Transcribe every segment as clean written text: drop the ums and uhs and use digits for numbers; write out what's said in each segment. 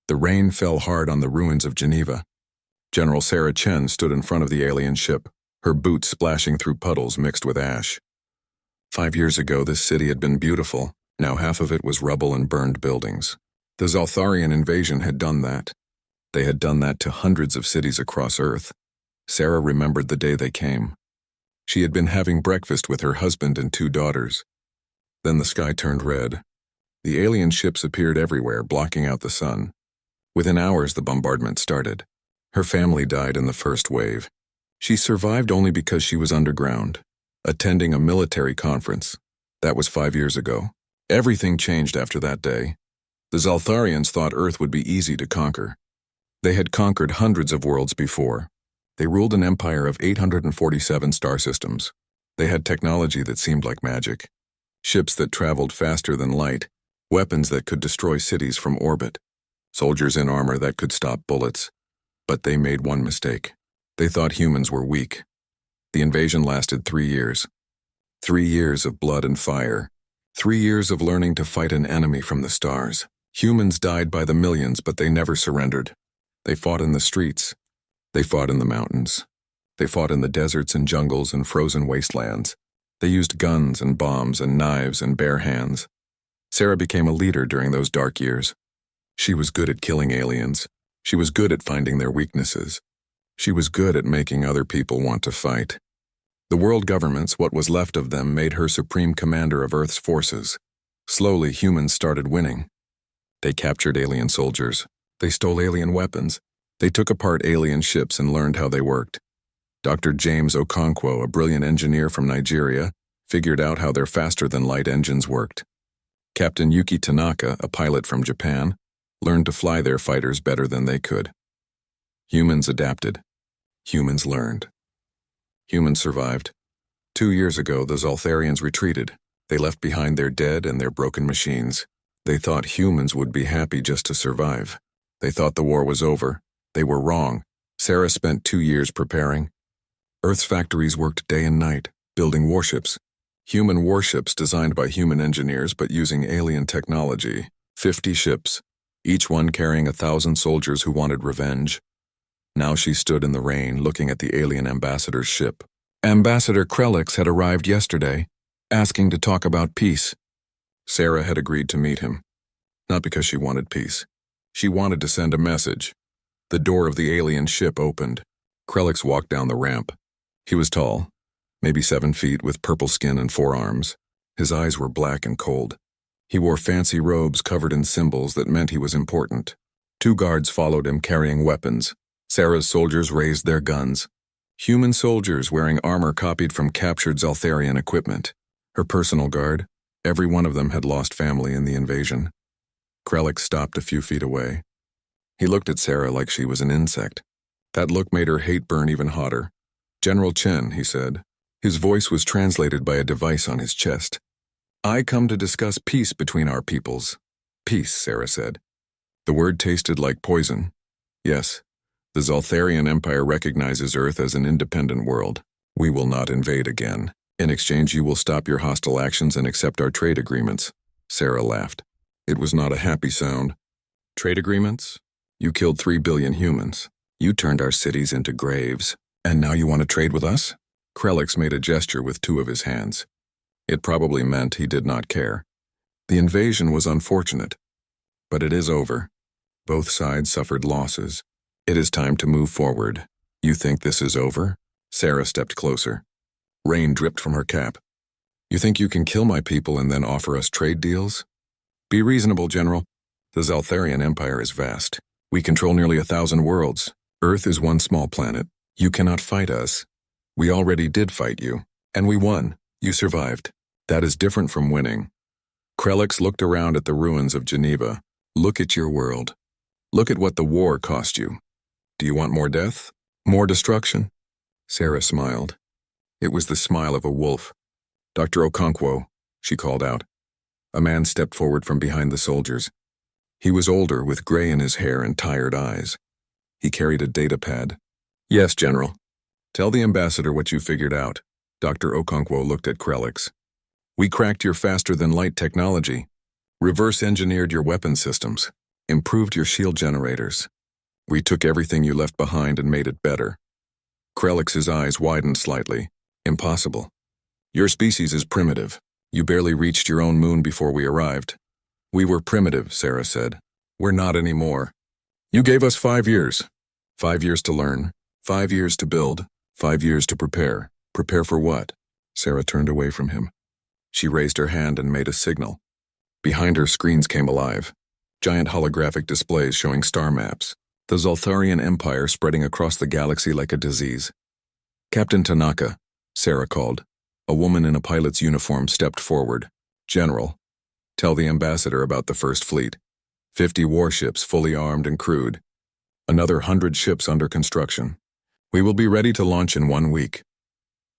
The rain fell hard on the ruins of Geneva. General Sarah Chen stood in front of the alien ship, her boots splashing through puddles mixed with ash. 5 years ago, this city had been beautiful. Now half of it was rubble and burned buildings. The Ztharian invasion had done that. They had done that to hundreds of cities across Earth. Sarah remembered the day they came. She had been having breakfast with her husband and 2 daughters. Then the sky turned red. The alien ships appeared everywhere, blocking out the sun. Within hours, the bombardment started. Her family died in the first wave. She survived only because she was underground, attending a military conference. That was 5 years ago. Everything changed after that day. The Ztharians thought Earth would be easy to conquer. They had conquered hundreds of worlds before. They ruled an empire of 847 star systems. They had technology that seemed like magic. Ships that traveled faster than light, weapons that could destroy cities from orbit, soldiers in armor that could stop bullets. But they made one mistake. They thought humans were weak. The invasion lasted 3 years. 3 years of blood and fire. 3 years of learning to fight an enemy from the stars. Humans died by the millions, but they never surrendered. They fought in the streets. They fought in the mountains. They fought in the deserts and jungles and frozen wastelands. They used guns and bombs and knives and bare hands. Sarah became a leader during those dark years. She was good at killing aliens. She was good at finding their weaknesses. She was good at making other people want to fight. The world governments, what was left of them, made her supreme commander of Earth's forces. Slowly, humans started winning. They captured alien soldiers. They stole alien weapons. They took apart alien ships and learned how they worked. Dr. James Okonkwo, a brilliant engineer from Nigeria, figured out how their faster-than-light engines worked. Captain Yuki Tanaka, a pilot from Japan, learned to fly their fighters better than they could. Humans adapted. Humans learned. Humans survived. 2 years ago, the Ztharians retreated. They left behind their dead and their broken machines. They thought humans would be happy just to survive. They thought the war was over. They were wrong. Sarah spent 2 years preparing. Earth's factories worked day and night, building warships. Human warships designed by human engineers but using alien technology. 50 ships, each one carrying 1,000 soldiers who wanted revenge. Now she stood in the rain, looking at the alien ambassador's ship. Ambassador Krelix had arrived yesterday, asking to talk about peace. Sarah had agreed to meet him. Not because she wanted peace. She wanted to send a message. The door of the alien ship opened. Krelix walked down the ramp. He was tall, maybe 7 feet, with purple skin and 4 arms. His eyes were black and cold. He wore fancy robes covered in symbols that meant he was important. 2 guards followed him, carrying weapons. Sarah's soldiers raised their guns. Human soldiers wearing armor copied from captured Ztharian equipment. Her personal guard, every one of them had lost family in the invasion. Krelix stopped a few feet away. He looked at Sarah like she was an insect. That look made her hate burn even hotter. "General Chen," he said. His voice was translated by a device on his chest. "I come to discuss peace between our peoples." "Peace," Sarah said. The word tasted like poison. "Yes, the Ztharian Empire recognizes Earth as an independent world. We will not invade again. In exchange, you will stop your hostile actions and accept our trade agreements." Sarah laughed. It was not a happy sound. "Trade agreements? You killed 3 billion humans. You turned our cities into graves. And now you want to trade with us?" Krelix made a gesture with 2 of his hands. It probably meant he did not care. The invasion was unfortunate, but it is over. Both sides suffered losses. It is time to move forward. "You think this is over?" Sarah stepped closer. Rain dripped from her cap. "You think you can kill my people and then offer us trade deals? Be reasonable, General. The Ztharian Empire is vast. We control nearly 1,000 worlds. Earth is one small planet. You cannot fight us. We already did fight you, and we won. You survived. That is different from winning." Krelix looked around at the ruins of Geneva. "Look at your world. Look at what the war cost you. Do you want more death? More destruction?" Sarah smiled. It was the smile of a wolf. "Dr. Okonkwo," she called out. A man stepped forward from behind the soldiers. He was older, with gray in his hair and tired eyes. He carried a data pad. "Yes, General. Tell the ambassador what you figured out." Dr. Okonkwo looked at Krelix. "We cracked your faster-than-light technology. Reverse-engineered your weapon systems. Improved your shield generators. We took everything you left behind and made it better. Krellix's eyes widened slightly. Impossible. Your species is primitive. You barely reached your own moon before we arrived. We were primitive, Sarah said. We're not anymore. You gave us 5 years. 5 years to learn. 5 years to build. 5 years to prepare. Prepare for what? Sarah turned away from him. She raised her hand and made a signal. Behind her, screens came alive. Giant holographic displays showing star maps. The Ztharian Empire spreading across the galaxy like a disease. Captain Tanaka, Sarah called. A woman in a pilot's uniform stepped forward. General, tell the ambassador about the First Fleet. 50 warships fully armed and crewed. Another 100 ships under construction. We will be ready to launch in 1 week.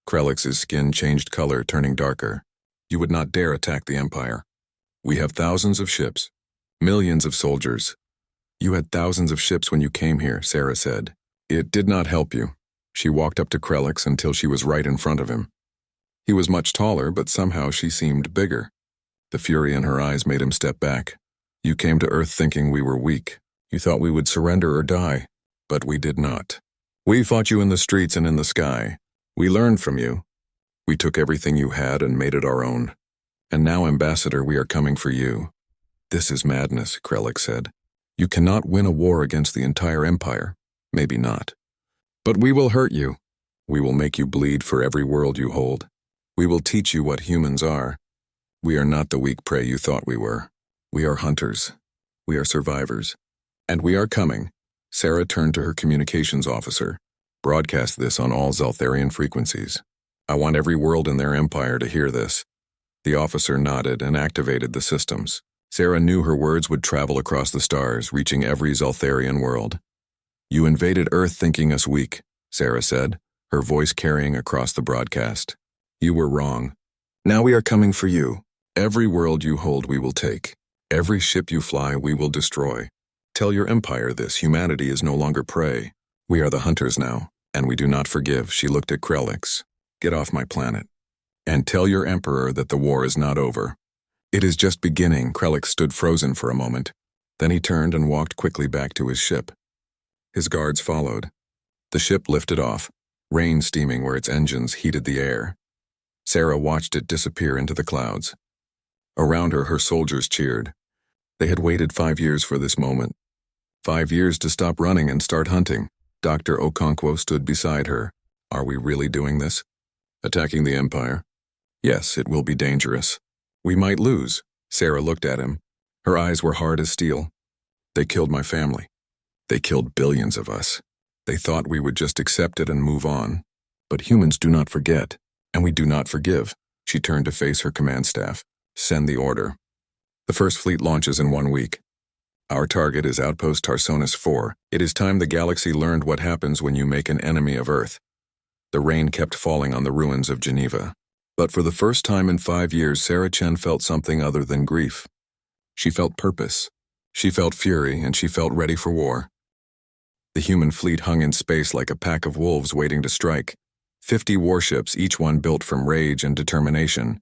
Krellix's skin changed color, turning darker. You would not dare attack the Empire. We have thousands of ships. Millions of soldiers. You had thousands of ships when you came here, Sarah said. It did not help you. She walked up to Krellix until she was right in front of him. He was much taller, but somehow she seemed bigger. The fury in her eyes made him step back. You came to Earth thinking we were weak. You thought we would surrender or die, but we did not. We fought you in the streets and in the sky. We learned from you. We took everything you had and made it our own. And now, Ambassador, we are coming for you. This is madness, Krellix said. You cannot win a war against the entire Empire. Maybe not. But we will hurt you. We will make you bleed for every world you hold. We will teach you what humans are. We are not the weak prey you thought we were. We are hunters. We are survivors. And we are coming. Sarah turned to her communications officer. Broadcast this on all Ztharian frequencies. I want every world in their empire to hear this. The officer nodded and activated the systems. Sarah knew her words would travel across the stars, reaching every Ztharian world. You invaded Earth thinking us weak, Sarah said, her voice carrying across the broadcast. You were wrong. Now we are coming for you. Every world you hold we will take. Every ship you fly we will destroy. Tell your empire this, humanity is no longer prey. We are the hunters now, and we do not forgive. She looked at Krellix. Get off my planet. And tell your emperor that the war is not over. It is just beginning. Krellix stood frozen for a moment. Then he turned and walked quickly back to his ship. His guards followed. The ship lifted off, rain steaming where its engines heated the air. Sarah watched it disappear into the clouds. Around her, her soldiers cheered. They had waited 5 years for this moment. 5 years to stop running and start hunting. Dr. Okonkwo stood beside her. Are we really doing this? Attacking the Empire? Yes, it will be dangerous. We might lose. Sarah looked at him. Her eyes were hard as steel. They killed my family. They killed billions of us. They thought we would just accept it and move on. But humans do not forget. And we do not forgive. She turned to face her command staff. Send the order. The First Fleet launches in 1 week. Our target is Outpost Tarsonis 4. It is time the galaxy learned what happens when you make an enemy of Earth. The rain kept falling on the ruins of Geneva. But for the first time in 5 years, Sarah Chen felt something other than grief. She felt purpose. She felt fury, and she felt ready for war. The human fleet hung in space like a pack of wolves waiting to strike. 50 warships, each one built from rage and determination.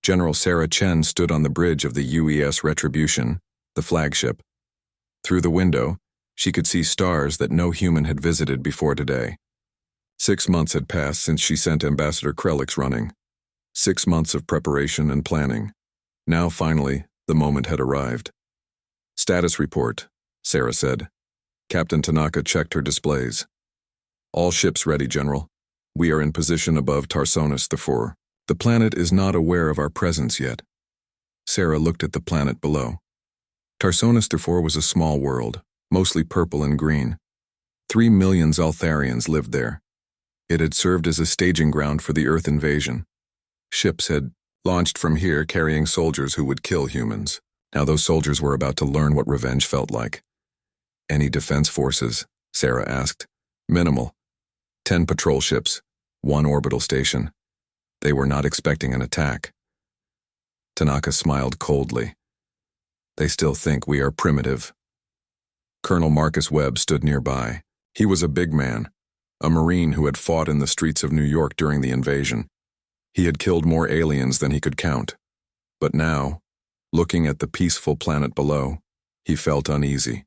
General Sarah Chen stood on the bridge of the UES Retribution, the flagship. Through the window, she could see stars that no human had visited before today. 6 months had passed since she sent Ambassador Krellix running. 6 months of preparation and planning. Now, finally, the moment had arrived. Status report, Sarah said. Captain Tanaka checked her displays. All ships ready, General. We are in position above Tarsonis IV. The planet is not aware of our presence yet. Sarah looked at the planet below. Tarsonis IV was a small world, mostly purple and green. 3 million Ztharians lived there. It had served as a staging ground for the Earth invasion. Ships had launched from here carrying soldiers who would kill humans. Now those soldiers were about to learn what revenge felt like. Any defense forces? Sarah asked. Minimal. 10 patrol ships, 1 orbital station. They were not expecting an attack. Tanaka smiled coldly. They still think we are primitive. Colonel Marcus Webb stood nearby. He was a big man, a Marine who had fought in the streets of New York during the invasion. He had killed more aliens than he could count. But now, looking at the peaceful planet below, He felt uneasy.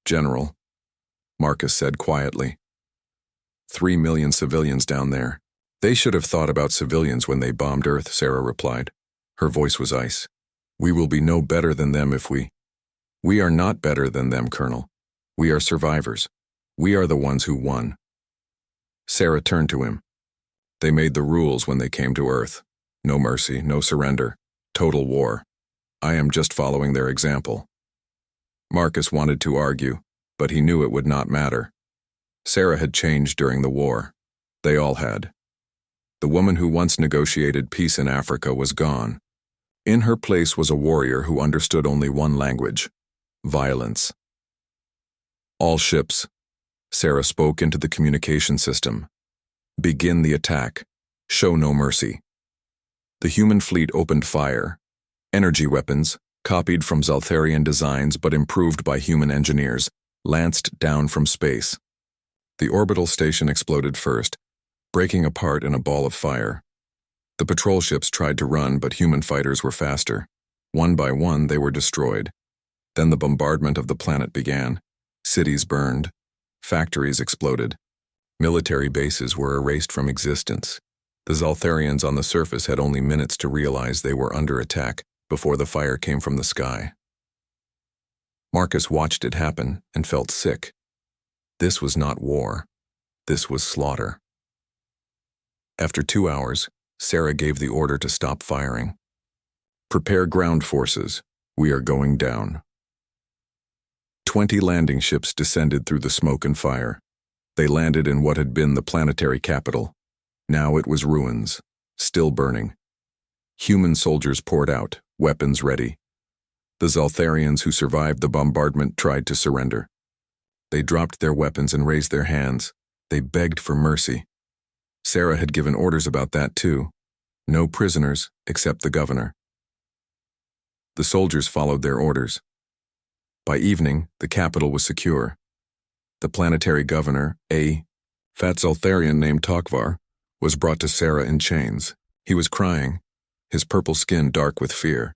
"General," Marcus said quietly. 3 million civilians down there. "They should have thought about civilians when they bombed Earth," Sarah replied. Her voice was ice. "We will be no better than them if we—" "We are not better than them, Colonel. We are survivors. We are the ones who won." Sarah turned to him. "They made the rules when they came to Earth. No mercy, no surrender, total war. I am just following their example." Marcus wanted to argue, but he knew it would not matter. Sarah had changed during the war. They all had. The woman who once negotiated peace in Africa was gone. In her place was a warrior who understood only one language: violence. "All ships," Sarah spoke into the communication system. "Begin the attack. Show no mercy." The human fleet opened fire. Energy weapons, copied from Ztharian designs but improved by human engineers, lanced down from space. The orbital station exploded first, breaking apart in a ball of fire. The patrol ships tried to run, but human fighters were faster. One by one, they were destroyed. Then the bombardment of the planet began. Cities burned. Factories exploded. Military bases were erased from existence. The Ztharians on the surface had only minutes to realize they were under attack before the fire came from the sky. Marcus watched it happen and felt sick. This was not war. This was slaughter. After 2 hours, Sarah gave the order to stop firing. "Prepare ground forces. We are going down." 20 landing ships descended through the smoke and fire. They landed in what had been the planetary capital. Now it was ruins, still burning. Human soldiers poured out, weapons ready. The Ztharians who survived the bombardment tried to surrender. They dropped their weapons and raised their hands. They begged for mercy. Sarah had given orders about that too. No prisoners except the governor. The soldiers followed their orders. By evening, the capital was secure. The planetary governor, a fat Ztharian named Tokvar, was brought to Sarah in chains. He was crying, his purple skin dark with fear.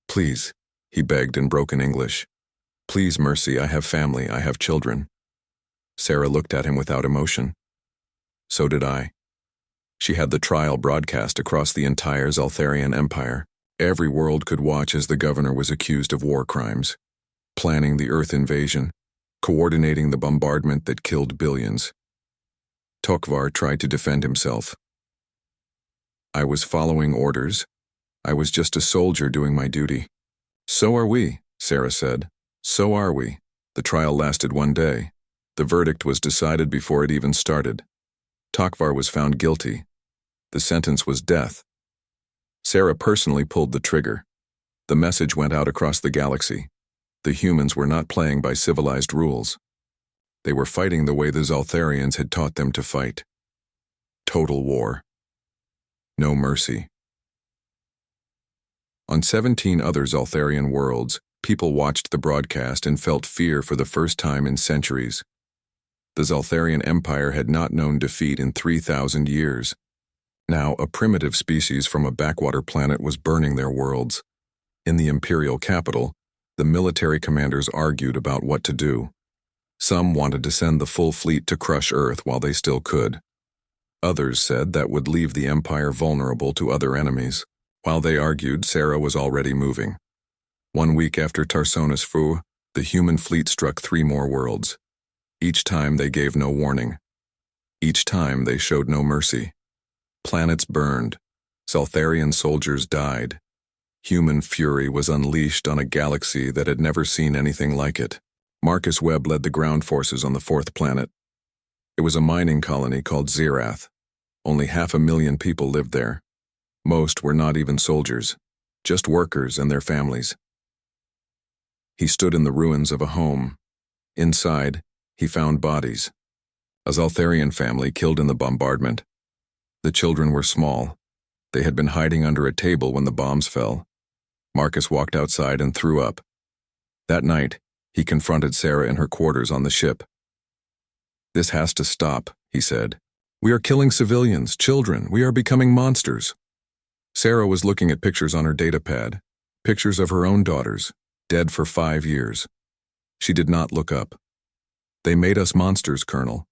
"Please," he begged in broken English. "Please, mercy, I have family, I have children." Sarah looked at him without emotion. So did I. She had the trial broadcast across the entire Ztharian Empire. Every world could watch as the governor was accused of war crimes, planning the Earth invasion, coordinating the bombardment that killed billions. Tokvar tried to defend himself. "I was following orders. I was just a soldier doing my duty." "So are we," Sarah said. "So are we." The trial lasted 1 day. The verdict was decided before it even started. Tokvar was found guilty. The sentence was death. Sarah personally pulled the trigger. The message went out across the galaxy. The humans were not playing by civilized rules. They were fighting the way the Ztharians had taught them to fight. Total war. No mercy. On 17 other Ztharian worlds, people watched the broadcast and felt fear for the first time in centuries. The Ztharian Empire had not known defeat in 3,000 years. Now, a primitive species from a backwater planet was burning their worlds. In the imperial capital, the military commanders argued about what to do. Some wanted to send the full fleet to crush Earth while they still could. Others said that would leave the Empire vulnerable to other enemies. While they argued, Sarah was already moving. 1 week after Tarsonis Fu, the human fleet struck 3 more worlds. Each time they gave no warning. Each time they showed no mercy. Planets burned. Ztharian soldiers died. Human fury was unleashed on a galaxy that had never seen anything like it. Marcus Webb led the ground forces on the 4th planet. It was a mining colony called Zthar. Only 500,000 people lived there. Most were not even soldiers, just workers and their families. He stood in the ruins of a home. Inside, he found bodies. A Ztharian family killed in the bombardment. The children were small. They had been hiding under a table when the bombs fell. Marcus walked outside and threw up. That night, he confronted Sarah in her quarters on the ship. "This has to stop," he said. "We are killing civilians, children. We are becoming monsters." Sarah was looking at pictures on her datapad, pictures of her own daughters, Dead for 5 years. She did not look up. They made us monsters, Colonel.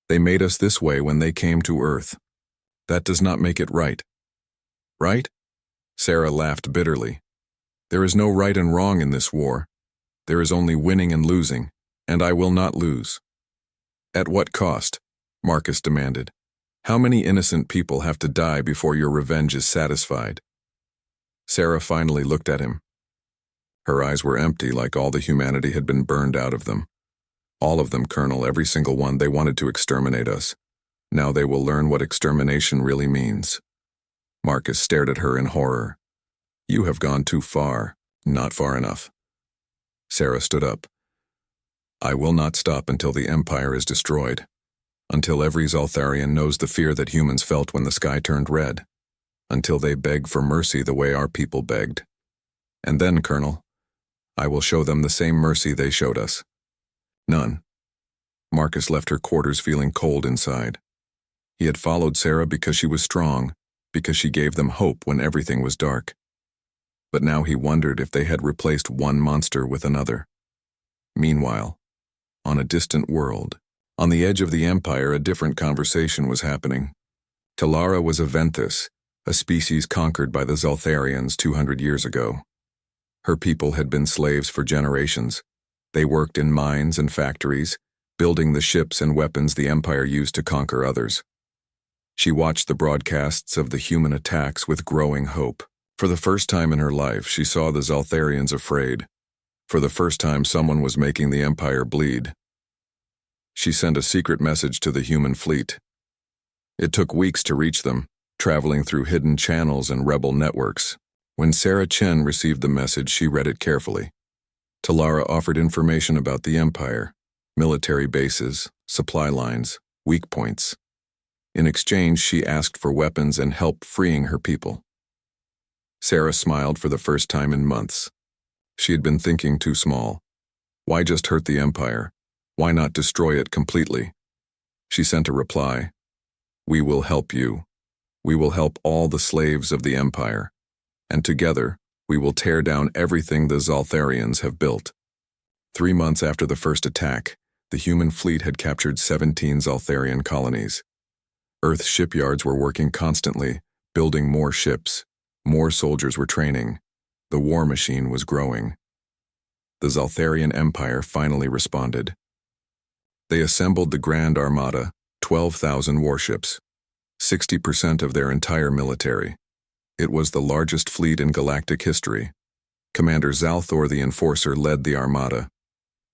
They made us this way when they came to Earth. That does not make it right. Right? Sarah laughed bitterly. There is no right and wrong in this war. There is only winning and losing, and I will not lose. At what cost? Marcus demanded. How many innocent people have to die before your revenge is satisfied? Sarah finally looked at him. Her eyes were empty, like all the humanity had been burned out of them. All of them, Colonel, every single one. They wanted to exterminate us. Now they will learn what extermination really means. Marcus stared at her in horror. You have gone too far, not far enough. Sarah stood up. I will not stop until the Empire is destroyed. Until every Ztharian knows the fear that humans felt when the sky turned red. Until they beg for mercy the way our people begged. And then, Colonel, I will show them the same mercy they showed us. None. Marcus left her quarters feeling cold inside. He had followed Sarah because she was strong, because she gave them hope when everything was dark. But now he wondered if they had replaced one monster with another. Meanwhile, on a distant world, on the edge of the Empire, a different conversation was happening. Talara was a Venthus, a species conquered by the Ztharians 200 years ago. Her people had been slaves for generations. They worked in mines and factories, building the ships and weapons the Empire used to conquer others. She watched the broadcasts of the human attacks with growing hope. For the first time in her life, she saw the Ztharians afraid. For the first time, someone was making the Empire bleed. She sent a secret message to the human fleet. It took weeks to reach them, traveling through hidden channels and rebel networks. When Sarah Chen received the message, she read it carefully. Talara offered information about the Empire, military bases, supply lines, weak points. In exchange, she asked for weapons and help freeing her people. Sarah smiled for the first time in months. She had been thinking too small. Why just hurt the Empire? Why not destroy it completely? She sent a reply. We will help you. We will help all the slaves of the Empire. And together, we will tear down everything the Ztharians have built. 3 months after the first attack, the human fleet had captured 17 Ztharian colonies. Earth's shipyards were working constantly, building more ships. More soldiers were training. The war machine was growing. The Ztharian Empire finally responded. They assembled the Grand Armada, 12,000 warships, 60% of their entire military. It was the largest fleet in galactic history. Commander Zthar the Enforcer led the Armada.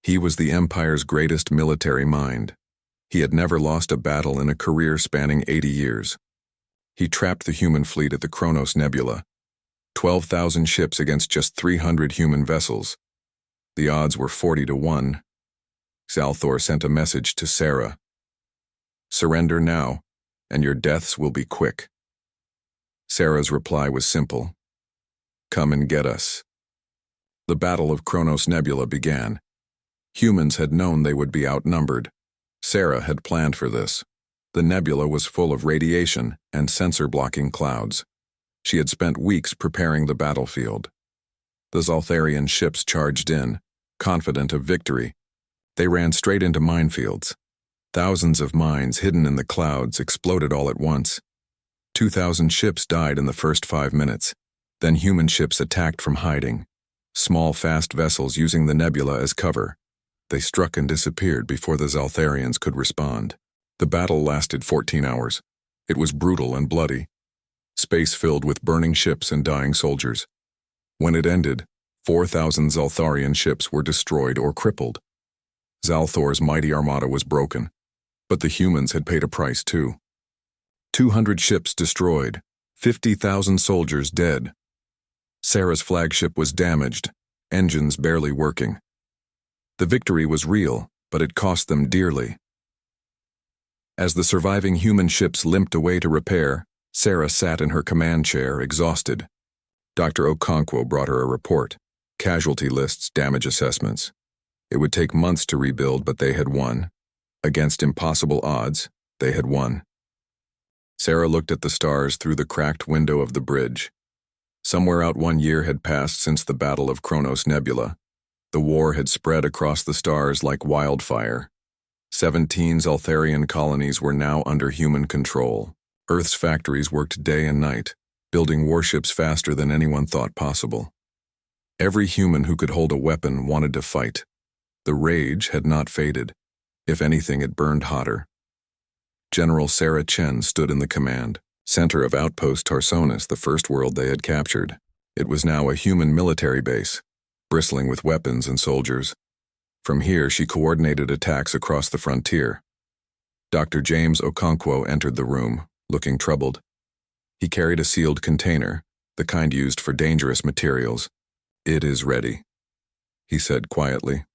He was the Empire's greatest military mind. He had never lost a battle in a career spanning 80 years. He trapped the human fleet at the Kronos Nebula. 12,000 ships against just 300 human vessels. The odds were 40-1. Zthar sent a message to Sarah. Surrender now, and your deaths will be quick. Sarah's reply was simple. Come and get us. The Battle of Kronos Nebula began. Humans had known they would be outnumbered. Sarah had planned for this. The nebula was full of radiation and sensor-blocking clouds. She had spent weeks preparing the battlefield. The Ztharian ships charged in, confident of victory. They ran straight into minefields. Thousands of mines hidden in the clouds exploded all at once. 2,000 ships died in the first 5 minutes. Then human ships attacked from hiding. Small, fast vessels using the nebula as cover. They struck and disappeared before the Ztharians could respond. The battle lasted 14 hours. It was brutal and bloody. Space filled with burning ships and dying soldiers. When it ended, 4,000 Ztharian ships were destroyed or crippled. Zthar's mighty armada was broken, but the humans had paid a price too. 200 ships destroyed, 50,000 soldiers dead. Sarah's flagship was damaged, engines barely working. The victory was real, but it cost them dearly. As the surviving human ships limped away to repair, Sarah sat in her command chair, exhausted. Dr. Okonkwo brought her a report, casualty lists, damage assessments. It would take months to rebuild, but they had won. Against impossible odds, they had won. Sarah looked at the stars through the cracked window of the bridge. Somewhere out 1 year had passed since the Battle of Kronos Nebula, The war had spread across the stars like wildfire. 17 Ztharian colonies were now under human control. Earth's factories worked day and night, building warships faster than anyone thought possible. Every human who could hold a weapon wanted to fight. The rage had not faded. If anything, it burned hotter. General Sarah Chen stood in the command center of Outpost Tarsonis, the first world they had captured. It was now a human military base, bristling with weapons and soldiers. From here, she coordinated attacks across the frontier. Dr. James Okonkwo entered the room, looking troubled. He carried a sealed container, the kind used for dangerous materials. "It is ready," he said quietly.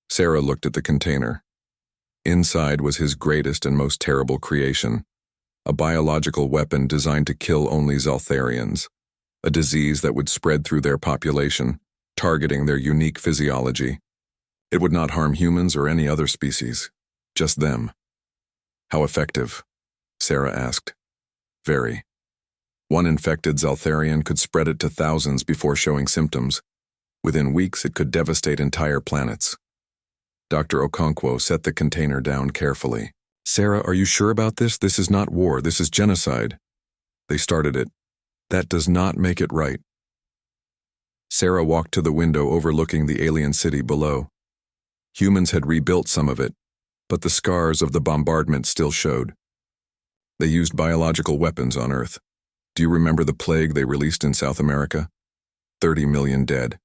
Sarah looked at the container. Inside was his greatest and most terrible creation, a biological weapon designed to kill only Ztharians, a disease that would spread through their population, targeting their unique physiology. It would not harm humans or any other species, just them. "How effective?" Sarah asked. "Very. One infected Ztharian could spread it to thousands before showing symptoms. Within weeks, it could devastate entire planets." Dr. Okonkwo set the container down carefully. "Sarah, are you sure about this? This is not war, this is genocide. They started it. That does not make it right." Sarah walked to the window overlooking the alien city below. Humans had rebuilt some of it, but the scars of the bombardment still showed. They used biological weapons on Earth. Do you remember the plague they released in South America? 30 million dead.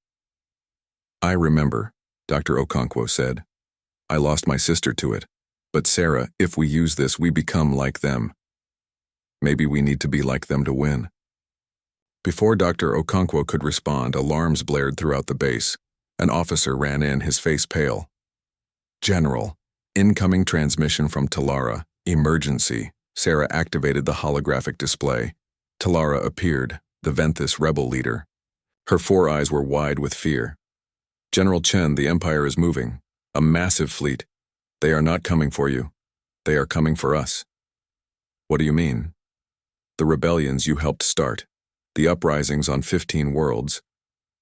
"I remember," Dr. Okonkwo said. "I lost my sister to it. But Sarah, if we use this, we become like them. Maybe we need to be like them to win." Before Dr. Okonkwo could respond, alarms blared throughout the base. An officer ran in, his face pale. "General, incoming transmission from Talara. Emergency." Sarah activated the holographic display. Talara appeared, the Venthis rebel leader. Her 4 eyes were wide with fear. "General Chen, the Empire is moving. A massive fleet. They are not coming for you. They are coming for us." "What do you mean?" "The rebellions you helped start. The uprisings on 15 worlds.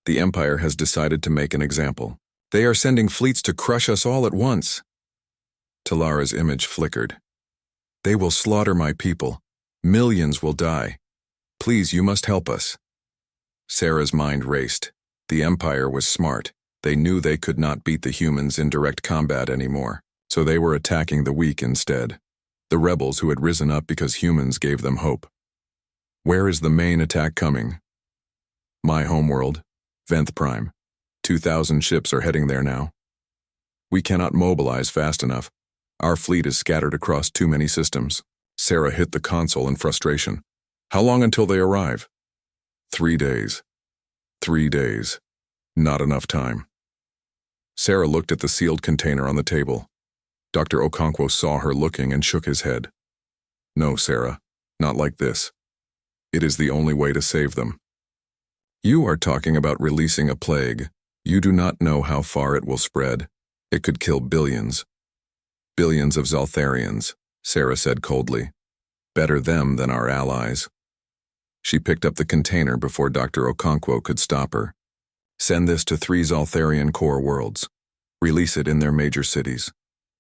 The Empire has decided to make an example. They are sending fleets to crush us all at once." Talara's image flickered. "They will slaughter my people. Millions will die. Please, you must help us." Sarah's mind raced. The Empire was smart. They knew they could not beat the humans in direct combat anymore, so they were attacking the weak instead. The rebels who had risen up because humans gave them hope. "Where is the main attack coming?" "My homeworld, Venth Prime. 2,000 ships are heading there now. We cannot mobilize fast enough. Our fleet is scattered across too many systems." Sarah hit the console in frustration. "How long until they arrive?" 3 days. 3 days. Not enough time." Sarah looked at the sealed container on the table. Dr. Okonkwo saw her looking and shook his head. "No, Sarah, not like this. It is the only way to save them. You are talking about releasing a plague. You do not know how far it will spread. It could kill billions. Billions of Ztharians," Sarah said coldly. "Better them than our allies." She picked up the container before Dr. Okonkwo could stop her. "Send this to 3 Ztharian core worlds. Release it in their major cities.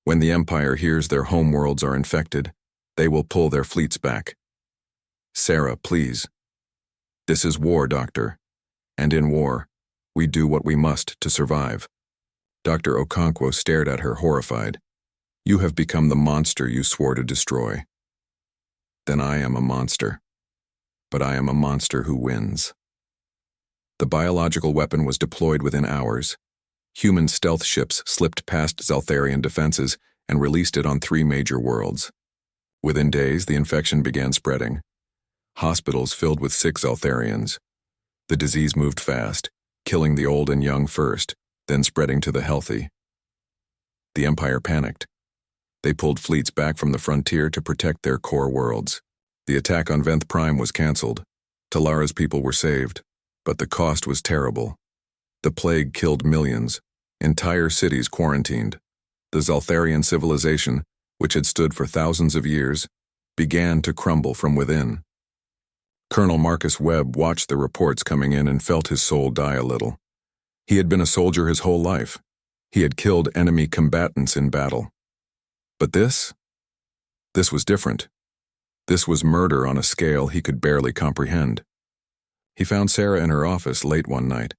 When the Empire hears their home worlds are infected, they will pull their fleets back." "Sarah, please. This is war, Doctor. And in war, we do what we must to survive." Dr. Okonkwo stared at her horrified. "You have become the monster you swore to destroy." "Then I am a monster. But I am a monster who wins." The biological weapon was deployed within hours. Human stealth ships slipped past Ztharian defenses and released it on 3 major worlds. Within days, the infection began spreading. Hospitals filled with sick Ztharians. The disease moved fast, killing the old and young first, then spreading to the healthy. The Empire panicked. They pulled fleets back from the frontier to protect their core worlds. The attack on Venth Prime was cancelled. Talara's people were saved, but the cost was terrible. The plague killed millions. Entire cities quarantined. The Ztharian civilization, which had stood for thousands of years, began to crumble from within. Colonel Marcus Webb watched the reports coming in and felt his soul die a little. He had been a soldier his whole life. He had killed enemy combatants in battle. But this was different. This was murder on a scale he could barely comprehend. He found Sarah in her office late one night.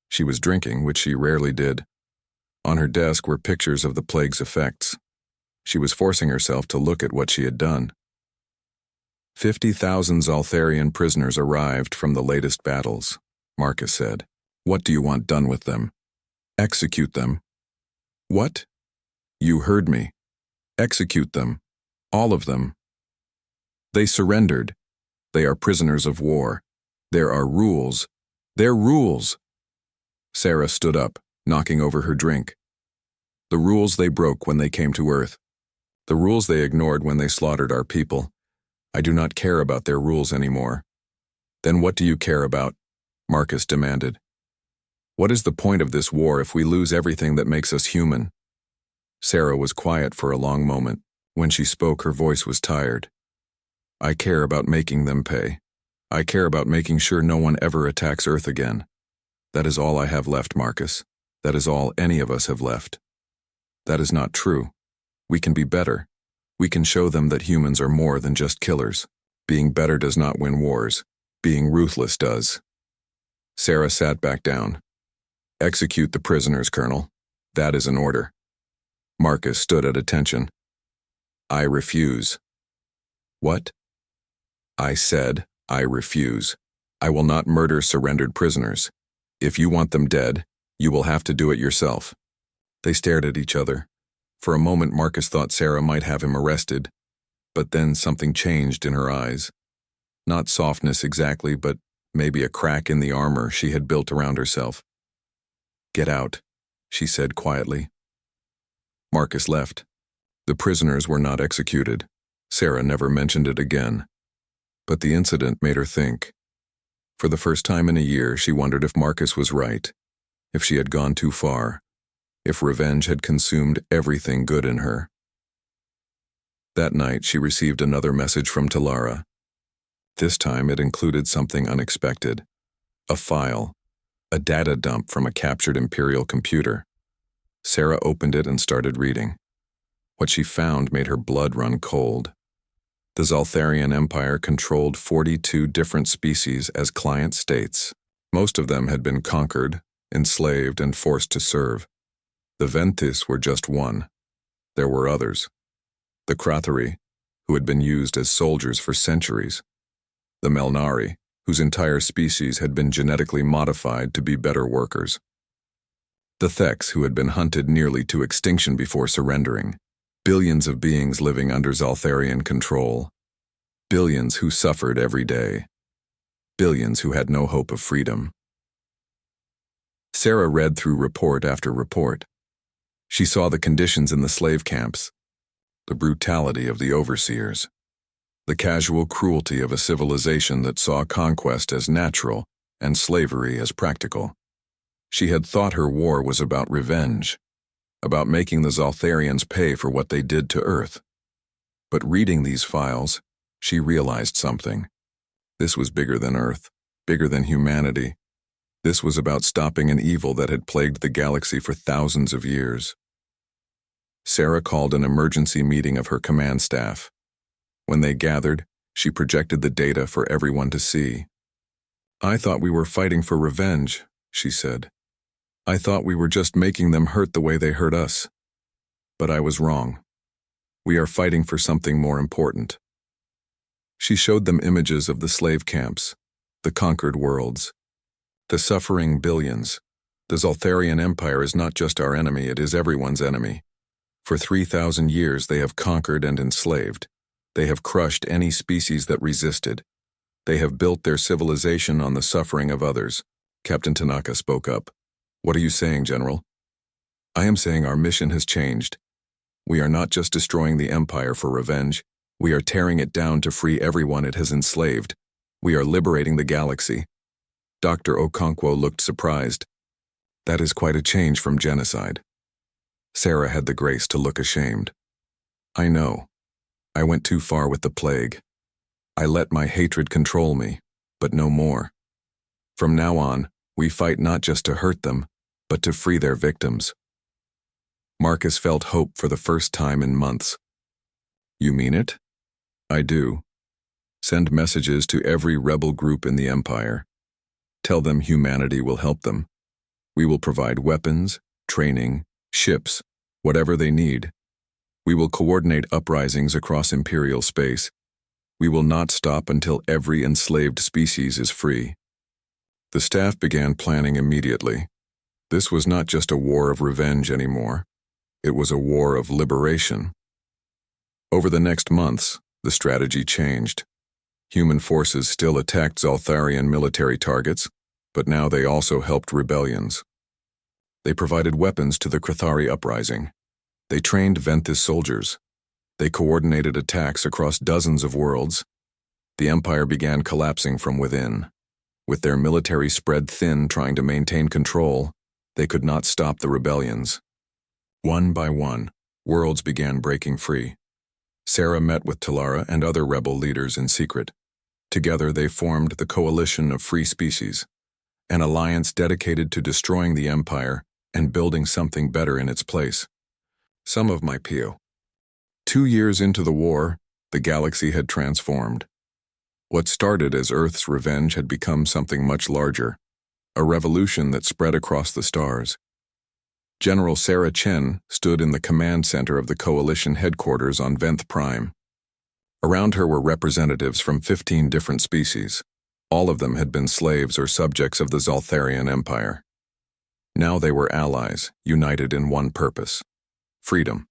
She was drinking, which she rarely did. On her desk were pictures of the plague's effects. She was forcing herself to look at what she had done. 50,000 Ztharian prisoners arrived from the latest battles, Marcus said. What do you want done with them? Execute them. What? You heard me. Execute them. All of them. They surrendered. They are prisoners of war. There are rules. They're rules. Sarah stood up, knocking over her drink. The rules they broke when they came to Earth. The rules they ignored when they slaughtered our people. I do not care about their rules anymore. Then what do you care about? Marcus demanded. What is the point of this war if we lose everything that makes us human? Sarah was quiet for a long moment. When she spoke, her voice was tired. I care about making them pay. I care about making sure no one ever attacks Earth again. That is all I have left, Marcus. That is all any of us have left. That is not true. We can be better. We can show them that humans are more than just killers. Being better does not win wars. Being ruthless does. Sarah sat back down. Execute the prisoners, Colonel. That is an order. Marcus stood at attention. I refuse. What? I said, I refuse. I will not murder surrendered prisoners. If you want them dead, you will have to do it yourself. They stared at each other. For a moment, Marcus thought Sarah might have him arrested, but then something changed in her eyes. Not softness exactly, but maybe a crack in the armor she had built around herself. Get out, she said quietly. Marcus left. The prisoners were not executed. Sarah never mentioned it again. But the incident made her think. For the first time in a year, she wondered if Marcus was right, if she had gone too far, if revenge had consumed everything good in her. That night, she received another message from Talara. This time, it included something unexpected. A file, a data dump from a captured Imperial computer. Sarah opened it and started reading. What she found made her blood run cold. The Ztharian Empire controlled 42 different species as client states. Most of them had been conquered, enslaved, and forced to serve. The Ventis were just one. There were others. The Krathari, who had been used as soldiers for centuries. The Melnari, whose entire species had been genetically modified to be better workers. The Theks, who had been hunted nearly to extinction before surrendering. Billions of beings living under Ztharian control. Billions who suffered every day. Billions who had no hope of freedom. Sarah read through report after report. She saw the conditions in the slave camps, the brutality of the overseers, the casual cruelty of a civilization that saw conquest as natural and slavery as practical. She had thought her war was about revenge, about making the Ztharians pay for what they did to Earth. But reading these files, she realized something. This was bigger than Earth, bigger than humanity. This was about stopping an evil that had plagued the galaxy for thousands of years. Sarah called an emergency meeting of her command staff. When they gathered, she projected the data for everyone to see. I thought we were fighting for revenge, she said. I thought we were just making them hurt the way they hurt us. But I was wrong. We are fighting for something more important. She showed them images of the slave camps, the conquered worlds, the suffering billions. The Ztharian Empire is not just our enemy, it is everyone's enemy. For 3,000 years they have conquered and enslaved. They have crushed any species that resisted. They have built their civilization on the suffering of others. Captain Tanaka spoke up. What are you saying, General? I am saying our mission has changed. We are not just destroying the Empire for revenge. We are tearing it down to free everyone it has enslaved. We are liberating the galaxy. Dr. Okonkwo looked surprised. That is quite a change from genocide. Sarah had the grace to look ashamed. I know. I went too far with the plague. I let my hatred control me, but no more. From now on, we fight not just to hurt them, but to free their victims. Marcus felt hope for the first time in months. You mean it? I do. Send messages to every rebel group in the Empire. Tell them humanity will help them. We will provide weapons, training, ships, whatever they need. We will coordinate uprisings across Imperial space. We will not stop until every enslaved species is free. The staff began planning immediately. This was not just a war of revenge anymore. It was a war of liberation. Over the next months, the strategy changed. Human forces still attacked Ztharian military targets, but now they also helped rebellions. They provided weapons to the Chthari uprising. They trained Venthis soldiers. They coordinated attacks across dozens of worlds. The Empire began collapsing from within. With their military spread thin trying to maintain control, they could not stop the rebellions. One by one, worlds began breaking free. Sarah met with Talara and other rebel leaders in secret. Together they formed the Coalition of Free Species, an alliance dedicated to destroying the Empire and building something better in its place. Some of my PO. 2 years into the war, the galaxy had transformed. What started as Earth's revenge had become something much larger, a revolution that spread across the stars. General Sarah Chen stood in the command center of the Coalition headquarters on Venth Prime. Around her were representatives from 15 different species. All of them had been slaves or subjects of the Ztharian Empire. Now they were allies, united in one purpose: freedom.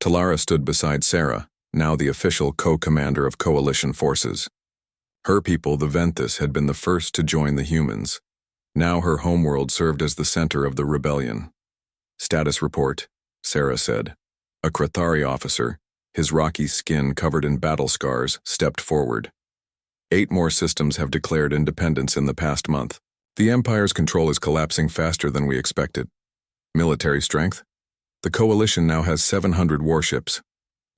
Talara stood beside Sarah, now the official co-commander of Coalition forces. Her people, the Venthis, had been the first to join the humans. Now her homeworld served as the center of the rebellion. Status report, Sarah said. A Chthari officer, his rocky skin covered in battle scars, stepped forward. 8 more systems have declared independence in the past month. The Empire's control is collapsing faster than we expected. Military strength? The Coalition now has 700 warships.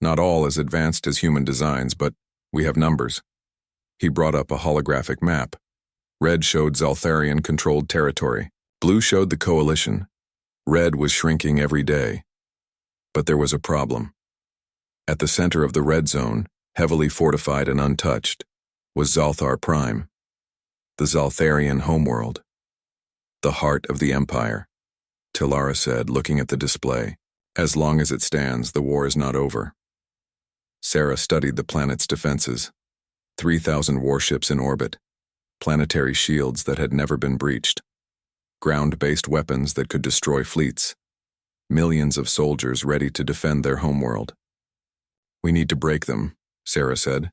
Not all as advanced as human designs, but we have numbers. He brought up a holographic map. Red showed Ztharian-controlled territory. Blue showed the Coalition. Red was shrinking every day. But there was a problem. At the center of the red zone, heavily fortified and untouched, was Zthar Prime, the Ztharian homeworld. The heart of the Empire, Talara said, looking at the display. As long as it stands, the war is not over. Sarah studied the planet's defenses. 3,000 warships in orbit, planetary shields that had never been breached, ground-based weapons that could destroy fleets, millions of soldiers ready to defend their homeworld. We need to break them, Sarah said.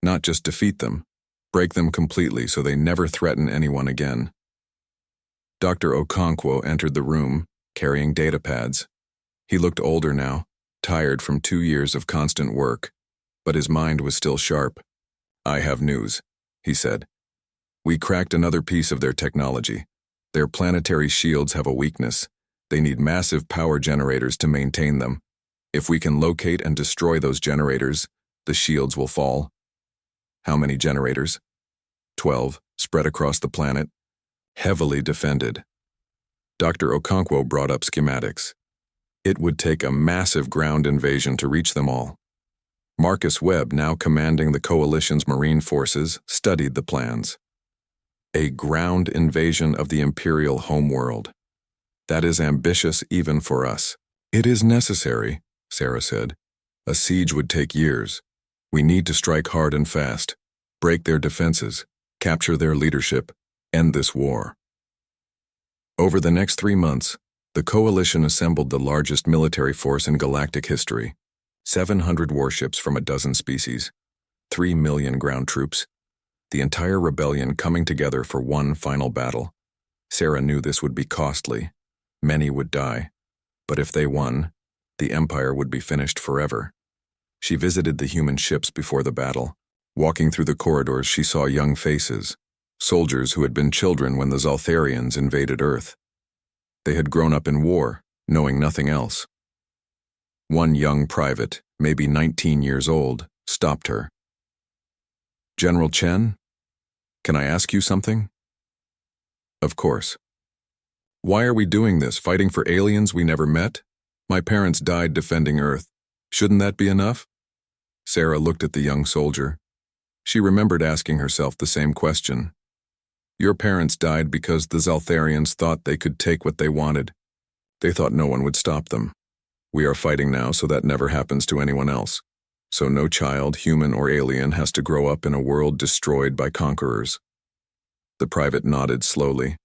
Not just defeat them, break them completely so they never threaten anyone again. Dr. Okonkwo entered the room, carrying data pads. He looked older now, tired from 2 years of constant work, but his mind was still sharp. I have news, he said. We cracked another piece of their technology. Their planetary shields have a weakness. They need massive power generators to maintain them. If we can locate and destroy those generators, the shields will fall. How many generators? 12, spread across the planet, heavily defended. Dr. Okonkwo brought up schematics. It would take a massive ground invasion to reach them all. Marcus Webb, now commanding the Coalition's marine forces, studied the plans. A ground invasion of the Imperial homeworld. That is ambitious even for us. It is necessary, Sarah said. A siege would take years. We need to strike hard and fast, break their defenses, capture their leadership, end this war. Over the next 3 months, the Coalition assembled the largest military force in galactic history. 700 warships from a dozen species, 3 million ground troops, the entire rebellion coming together for one final battle. Sarah knew this would be costly. Many would die. But if they won, the Empire would be finished forever. She visited the human ships before the battle. Walking through the corridors, she saw young faces, soldiers who had been children when the Ztharians invaded Earth. They had grown up in war, knowing nothing else. One young private, maybe 19 years old, stopped her. General Chen, can I ask you something? Of course. Why are we doing this, fighting for aliens we never met? My parents died defending Earth. Shouldn't that be enough? Sarah looked at the young soldier. She remembered asking herself the same question. Your parents died because the Ztharians thought they could take what they wanted. They thought no one would stop them. We are fighting now so that never happens to anyone else. So no child, human or alien, has to grow up in a world destroyed by conquerors. The private nodded slowly.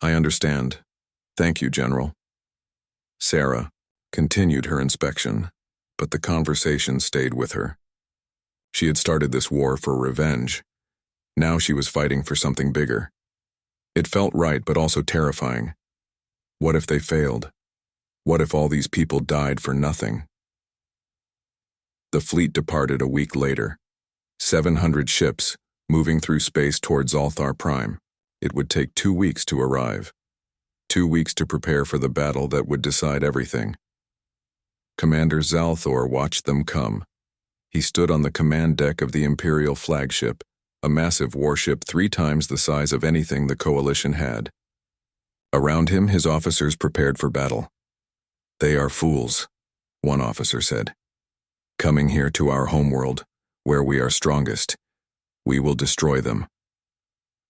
I understand. Thank you, General. Sarah continued her inspection, but the conversation stayed with her. She had started this war for revenge. Now she was fighting for something bigger. It felt right, but also terrifying. What if they failed? What if all these people died for nothing? The fleet departed a week later. 700 ships, moving through space towards Zthar Prime. It would take 2 weeks to arrive. 2 weeks to prepare for the battle that would decide everything. Commander Zthar watched them come. He stood on the command deck of the Imperial flagship, a massive warship 3 times the size of anything the Coalition had. Around him, his officers prepared for battle. They are fools, one officer said. Coming here to our homeworld, where we are strongest, we will destroy them.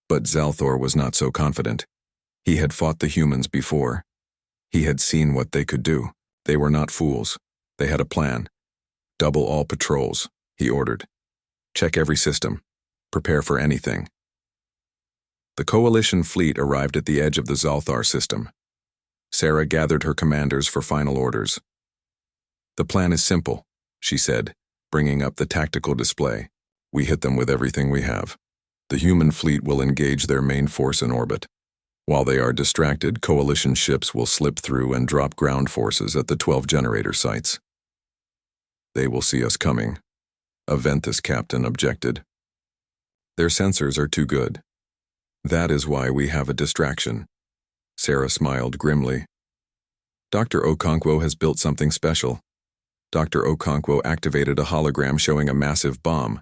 But Zthar was not so confident. He had fought the humans before. He had seen what they could do. They were not fools. They had a plan. Double all patrols, he ordered. Check every system. Prepare for anything. The Coalition fleet arrived at the edge of the Zthar system. Sarah gathered her commanders for final orders. The plan is simple, she said, bringing up the tactical display. We hit them with everything we have. The human fleet will engage their main force in orbit. While they are distracted, Coalition ships will slip through and drop ground forces at the 12 generator sites. They will see us coming, Aventhus captain objected. Their sensors are too good. That is why we have a distraction. Sarah smiled grimly. Dr. Okonkwo has built something special. Dr. Okonkwo activated a hologram showing a massive bomb.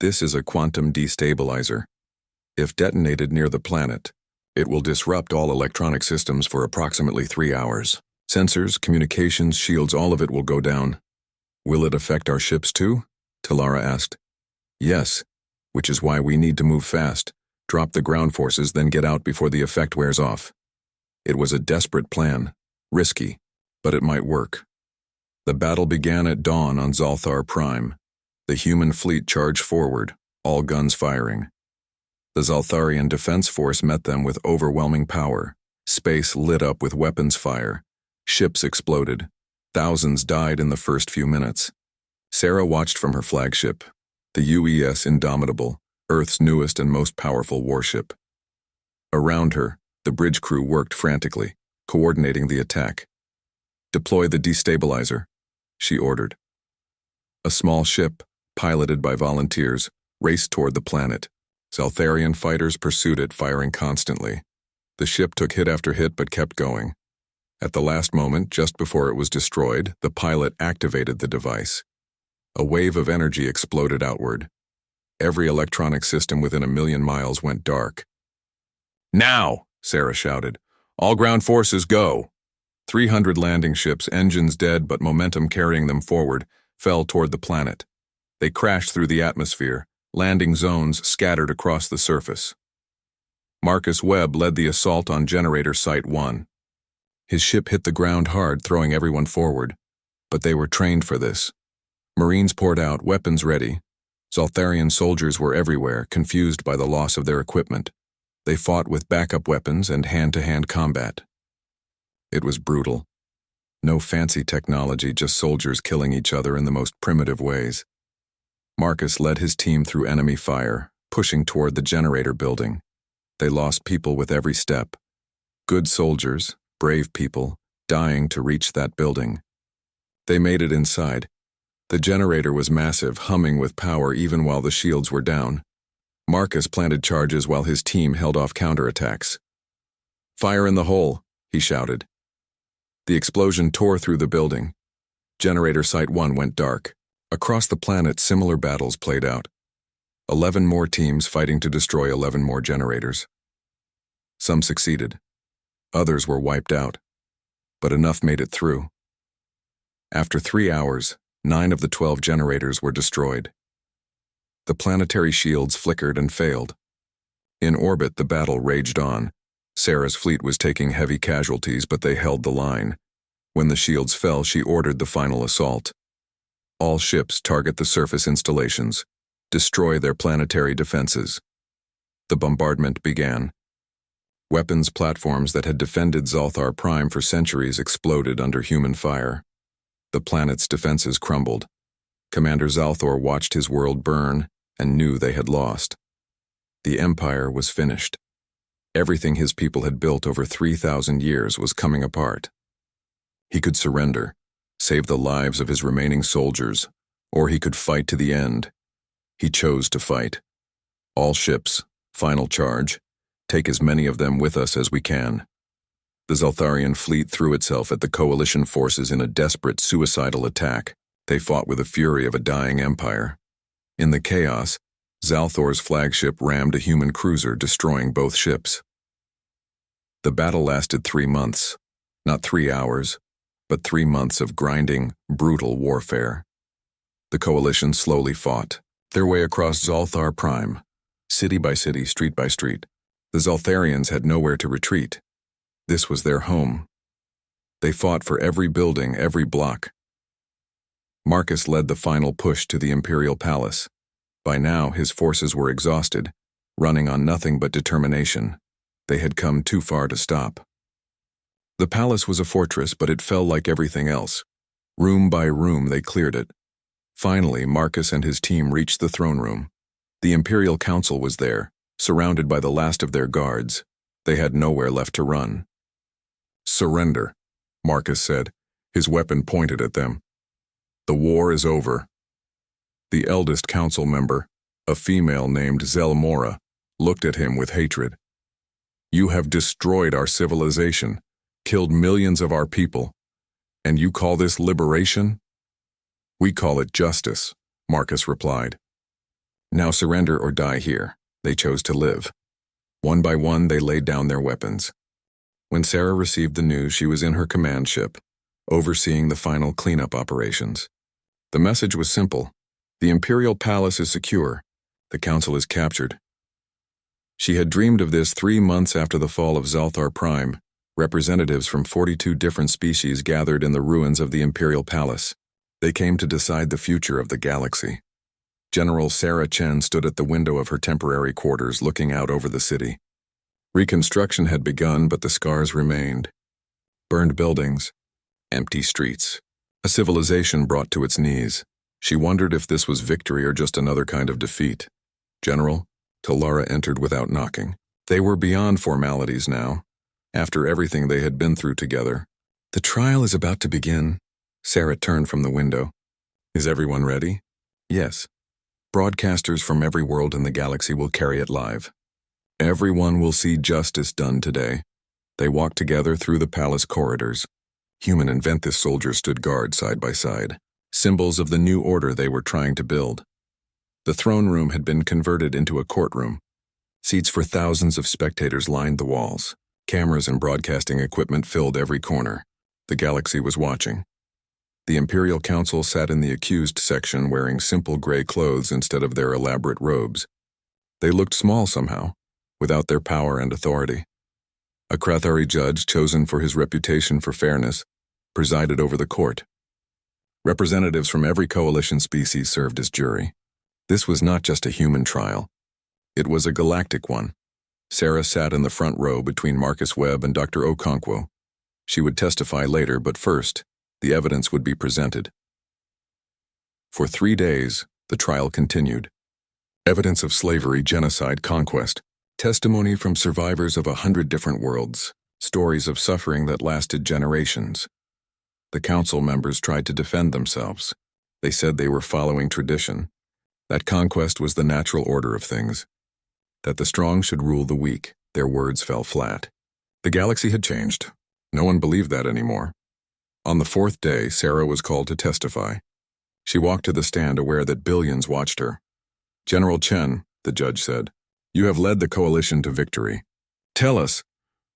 This is a quantum destabilizer. If detonated near the planet, it will disrupt all electronic systems for approximately 3 hours. Sensors, communications, shields, all of it will go down. Will it affect our ships too? Talara asked. Yes, which is why we need to move fast, drop the ground forces, then get out before the effect wears off. It was a desperate plan, risky, but it might work. The battle began at dawn on Zthar Prime. The human fleet charged forward, all guns firing. The Ztharian defense force met them with overwhelming power. Space lit up with weapons fire. Ships exploded. Thousands died in the first few minutes. Sarah watched from her flagship, the UES Indomitable, Earth's newest and most powerful warship. Around her, the bridge crew worked frantically, coordinating the attack. Deploy the destabilizer, she ordered. A small ship, piloted by volunteers, raced toward the planet. Ztharian fighters pursued it, firing constantly. The ship took hit after hit but kept going. At the last moment, just before it was destroyed, the pilot activated the device. A wave of energy exploded outward. Every electronic system within 1,000,000 miles went dark. Now, Sarah shouted. All ground forces go. 300 landing ships, engines dead but momentum carrying them forward, fell toward the planet. They crashed through the atmosphere, landing zones scattered across the surface. Marcus Webb led the assault on Generator Site 1. His ship hit the ground hard, throwing everyone forward. But they were trained for this. Marines poured out, weapons ready. Ztharian soldiers were everywhere, confused by the loss of their equipment. They fought with backup weapons and hand-to-hand combat. It was brutal. No fancy technology, just soldiers killing each other in the most primitive ways. Marcus led his team through enemy fire, pushing toward the generator building. They lost people with every step. Good soldiers, brave people, dying to reach that building. They made it inside. The generator was massive, humming with power even while the shields were down. Marcus planted charges while his team held off counterattacks. Fire in the hole, he shouted. The explosion tore through the building. Generator Site 1 went dark. Across the planet, similar battles played out. 11 more teams fighting to destroy 11 more generators. Some succeeded. Others were wiped out, but enough made it through. After 3 hours, 9 of the 12 generators were destroyed. The planetary shields flickered and failed. In orbit, the battle raged on. Sarah's fleet was taking heavy casualties, but they held the line. When the shields fell, she ordered the final assault. All ships target the surface installations. Destroy their planetary defenses. The bombardment began. Weapons platforms that had defended Zthar Prime for centuries exploded under human fire. The planet's defenses crumbled. Commander Zalthor watched his world burn and knew they had lost. The Empire was finished. Everything his people had built over 3,000 years was coming apart. He could surrender, save the lives of his remaining soldiers, or he could fight to the end. He chose to fight. All ships, final charge. Take as many of them with us as we can. The Zaltharian fleet threw itself at the coalition forces in a desperate suicidal attack. They fought with the fury of a dying empire. In the chaos, Zalthor's flagship rammed a human cruiser, destroying both ships. The battle lasted 3 months. Not 3 hours, but 3 months of grinding, brutal warfare. The coalition slowly fought their way across Zthar Prime, city by city, street by street. The Zaltharians had nowhere to retreat. This was their home. They fought for every building, every block. Marcus led the final push to the Imperial Palace. By now, his forces were exhausted, running on nothing but determination. They had come too far to stop. The palace was a fortress, but it fell like everything else. Room by room, they cleared it. Finally, Marcus and his team reached the throne room. The Imperial Council was there, surrounded by the last of their guards. They had nowhere left to run. "Surrender," Marcus said, his weapon pointed at them. "The war is over." The eldest council member, a female named Zelmora, looked at him with hatred. "You have destroyed our civilization, killed millions of our people, and you call this liberation?" "We call it justice," Marcus replied. "Now surrender or die here." They chose to live. One by one, they laid down their weapons. When Sarah received the news, she was in her command ship, overseeing the final cleanup operations. The message was simple. The Imperial Palace is secure. The Council is captured. She had dreamed of this 3 months after the fall of Zthar Prime. Representatives from 42 different species gathered in the ruins of the Imperial Palace. They came to decide the future of the galaxy. General Sarah Chen stood at the window of her temporary quarters, looking out over the city. Reconstruction had begun, but the scars remained. Burned buildings, empty streets, a civilization brought to its knees. She wondered if this was victory or just another kind of defeat. "General," Talara entered without knocking. They were beyond formalities now, after everything they had been through together. "The trial is about to begin." Sarah turned from the window. "Is everyone ready?" "Yes. Broadcasters from every world in the galaxy will carry it live. Everyone will see justice done today." They walked together through the palace corridors. Human and Ventus soldiers stood guard side by side, symbols of the new order they were trying to build. The throne room had been converted into a courtroom. Seats for thousands of spectators lined the walls. Cameras and broadcasting equipment filled every corner. The galaxy was watching. The Imperial Council sat in the accused section wearing simple gray clothes instead of their elaborate robes. They looked small somehow, without their power and authority. A Krathari judge, chosen for his reputation for fairness, presided over the court. Representatives from every coalition species served as jury. This was not just a human trial. It was a galactic one. Sarah sat in the front row between Marcus Webb and Dr. Okonkwo. She would testify later, but first, the evidence would be presented. For 3 days, the trial continued. Evidence of slavery, genocide, conquest, testimony from survivors of 100 different worlds, stories of suffering that lasted generations. The council members tried to defend themselves. They said they were following tradition, that conquest was the natural order of things, that the strong should rule the weak. Their words fell flat. The galaxy had changed. No one believed that anymore. On the 4th day, Sarah was called to testify. She walked to the stand, aware that billions watched her. "General Chen," the judge said, "you have led the coalition to victory. Tell us,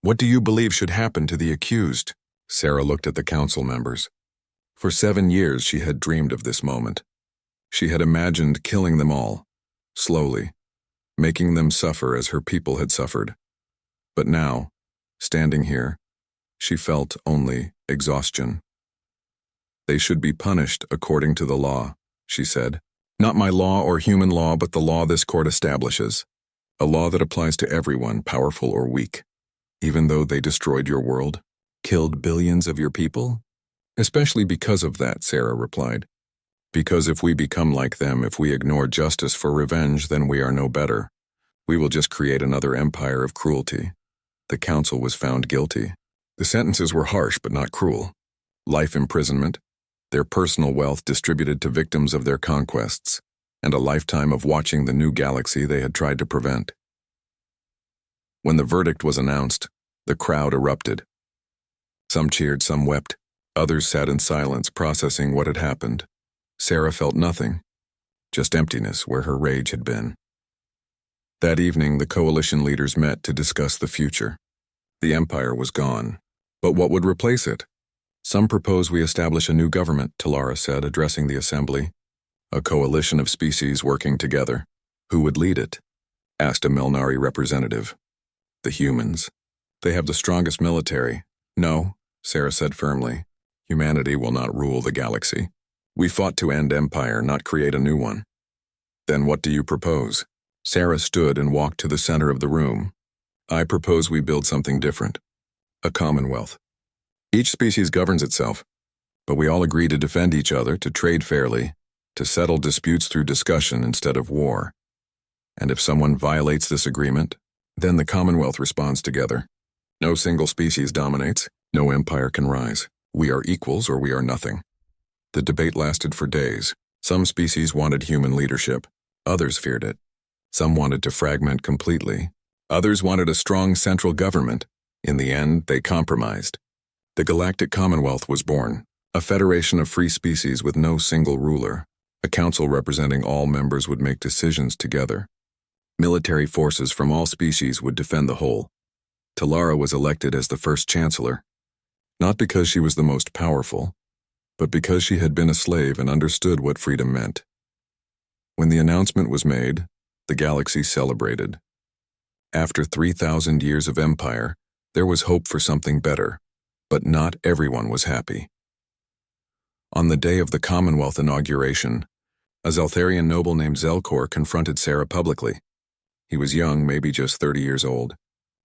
What do you believe should happen to the accused? Sarah looked at the council members. For 7 years she had dreamed of this moment. She had imagined killing them all, slowly, making them suffer as her people had suffered. But now, standing here, she felt only exhaustion. They should be punished according to the law, she said. Not my law or human law, but the law this court establishes. A law that applies to everyone, powerful or weak. Even though they destroyed your world, killed billions of your people? Especially because of that, Sarah replied. Because if we become like them, if we ignore justice for revenge, then we are no better. We will just create another empire of cruelty. The council was found guilty. The sentences were harsh but not cruel. Life imprisonment, their personal wealth distributed to victims of their conquests, and a lifetime of watching the new galaxy they had tried to prevent. When the verdict was announced, the crowd erupted. Some cheered, some wept. Others sat in silence, processing what had happened. Sarah felt nothing, just emptiness where her rage had been. That evening, the coalition leaders met to discuss the future. The empire was gone, but what would replace it? Some propose we establish a new government, Talara said, addressing the assembly. A coalition of species working together. Who would lead it? Asked a Melnari representative. The humans. They have the strongest military. No, Sarah said firmly. Humanity will not rule the galaxy. We fought to end empire, not create a new one. Then what do you propose? Sarah stood and walked to the center of the room. I propose we build something different. A commonwealth. Each species governs itself, but we all agree to defend each other, to trade fairly, to settle disputes through discussion instead of war. And if someone violates this agreement, then the commonwealth responds together. No single species dominates, no empire can rise. We are equals or we are nothing. The debate lasted for days. Some species wanted human leadership. Others feared it. Some wanted to fragment completely. Others wanted a strong central government. In the end, they compromised. The Galactic Commonwealth was born, a federation of free species with no single ruler. A council representing all members would make decisions together. Military forces from all species would defend the whole. Talara was elected as the first chancellor, not because she was the most powerful, but because she had been a slave and understood what freedom meant. When the announcement was made, the galaxy celebrated. After 3,000 years of empire, there was hope for something better, but not everyone was happy. On the day of the Commonwealth inauguration, a Zeltharian noble named Zelkor confronted Sarah publicly. He was young, maybe just 30 years old.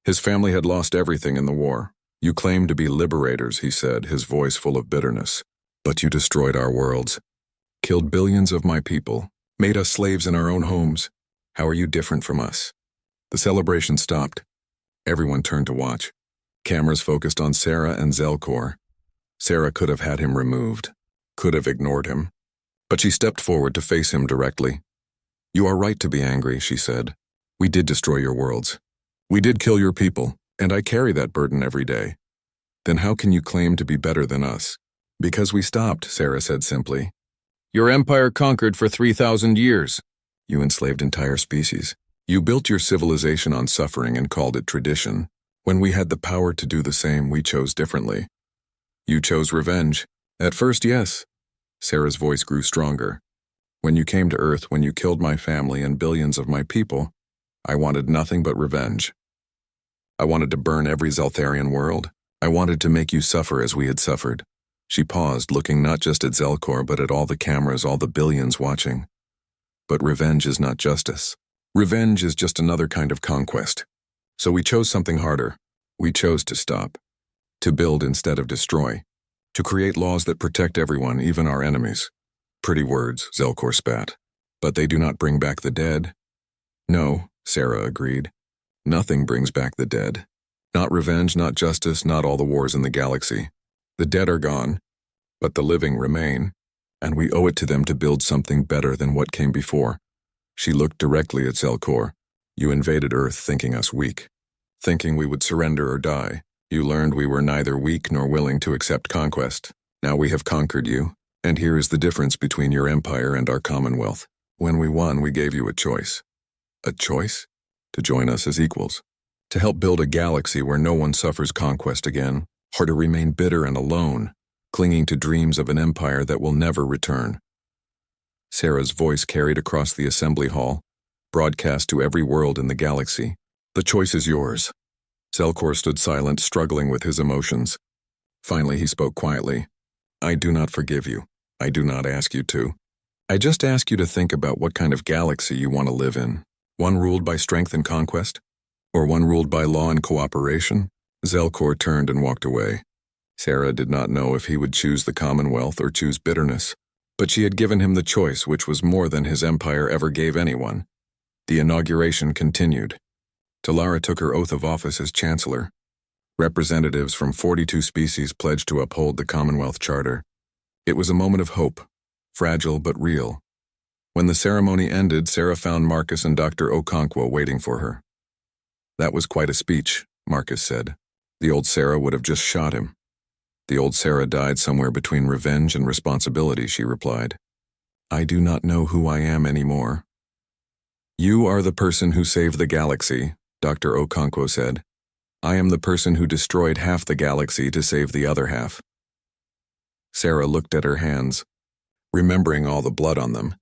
His family had lost everything in the war. You claimed to be liberators, he said, his voice full of bitterness. But you destroyed our worlds, killed billions of my people, made us slaves in our own homes. How are you different from us? The celebration stopped. Everyone turned to watch. Cameras focused on Sarah and Zelkor. Sarah could have had him removed, could have ignored him. But she stepped forward to face him directly. You are right to be angry, she said. We did destroy your worlds. We did kill your people, and I carry that burden every day. Then how can you claim to be better than us? Because we stopped, Sarah said simply. Your empire conquered for 3,000 years. You enslaved entire species. You built your civilization on suffering and called it tradition. When we had the power to do the same, we chose differently. You chose revenge. At first, yes. Sarah's voice grew stronger. When you came to Earth, when you killed my family and billions of my people, I wanted nothing but revenge. I wanted to burn every Zeltharian world. I wanted to make you suffer as we had suffered. She paused, looking not just at Zelkor, but at all the cameras, all the billions watching. But revenge is not justice. Revenge is just another kind of conquest. So we chose something harder. We chose to stop. To build instead of destroy. To create laws that protect everyone, even our enemies. Pretty words, Zelkor spat. But they do not bring back the dead. No, Sarah agreed. Nothing brings back the dead. Not revenge, not justice, not all the wars in the galaxy. The dead are gone, but the living remain, and we owe it to them to build something better than what came before. She looked directly at Zelkor. You invaded Earth thinking us weak, thinking we would surrender or die. You learned we were neither weak nor willing to accept conquest. Now we have conquered you, and here is the difference between your empire and our commonwealth. When we won, we gave you a choice. A choice? To join us as equals. To help build a galaxy where no one suffers conquest again, or to remain bitter and alone, clinging to dreams of an empire that will never return. Sarah's voice carried across the assembly hall, broadcast to every world in the galaxy. The choice is yours. Zelkor stood silent, struggling with his emotions. Finally, he spoke quietly. I do not forgive you. I do not ask you to. I just ask you to think about what kind of galaxy you want to live in. One ruled by strength and conquest? Or one ruled by law and cooperation? Zelkor turned and walked away. Sarah did not know if he would choose the Commonwealth or choose bitterness, but she had given him the choice, which was more than his empire ever gave anyone. The inauguration continued. Talara took her oath of office as Chancellor. Representatives from 42 species pledged to uphold the Commonwealth Charter. It was a moment of hope, fragile but real. When the ceremony ended, Sarah found Marcus and Dr. Okonkwo waiting for her. That was quite a speech, Marcus said. The old Sarah would have just shot him. The old Sarah died somewhere between revenge and responsibility, she replied. I do not know who I am anymore. You are the person who saved the galaxy, Dr. Okonkwo said. I am the person who destroyed half the galaxy to save the other half. Sarah looked at her hands, remembering all the blood on them.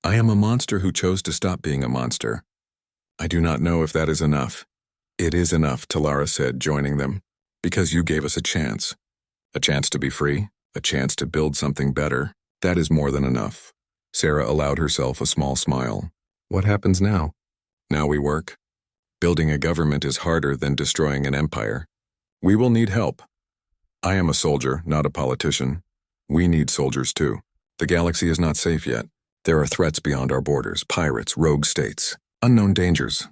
I am a monster who chose to stop being a monster. I do not know if that is enough. It is enough, Talara said, joining them, because you gave us a chance. A chance to be free, a chance to build something better. That is more than enough. Sarah allowed herself a small smile. What happens now? Now we work. Building a government is harder than destroying an empire. We will need help. I am a soldier, not a politician. We need soldiers too. The galaxy is not safe yet. There are threats beyond our borders, pirates, rogue states, unknown dangers.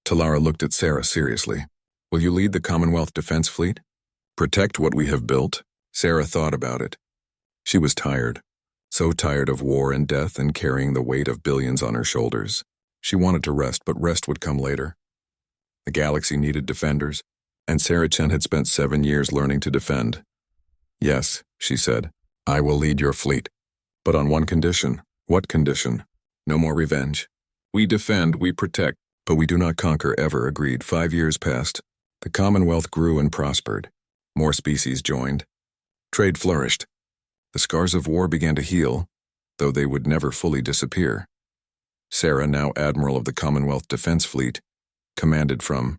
Talara looked at Sarah seriously. Will you lead the Commonwealth Defense Fleet? Protect what we have built? Sarah thought about it. She was tired. So tired of war and death and carrying the weight of billions on her shoulders. She wanted to rest, but rest would come later. The galaxy needed defenders, and Sarah Chen had spent 7 years learning to defend. Yes, she said, I will lead your fleet. But on one condition. What condition? No more revenge. We defend, we protect, but we do not conquer ever, agreed. 5 years passed. The Commonwealth grew and prospered. More species joined. Trade flourished. The scars of war began to heal, though they would never fully disappear. Sarah, now Admiral of the Commonwealth Defense Fleet, commanded from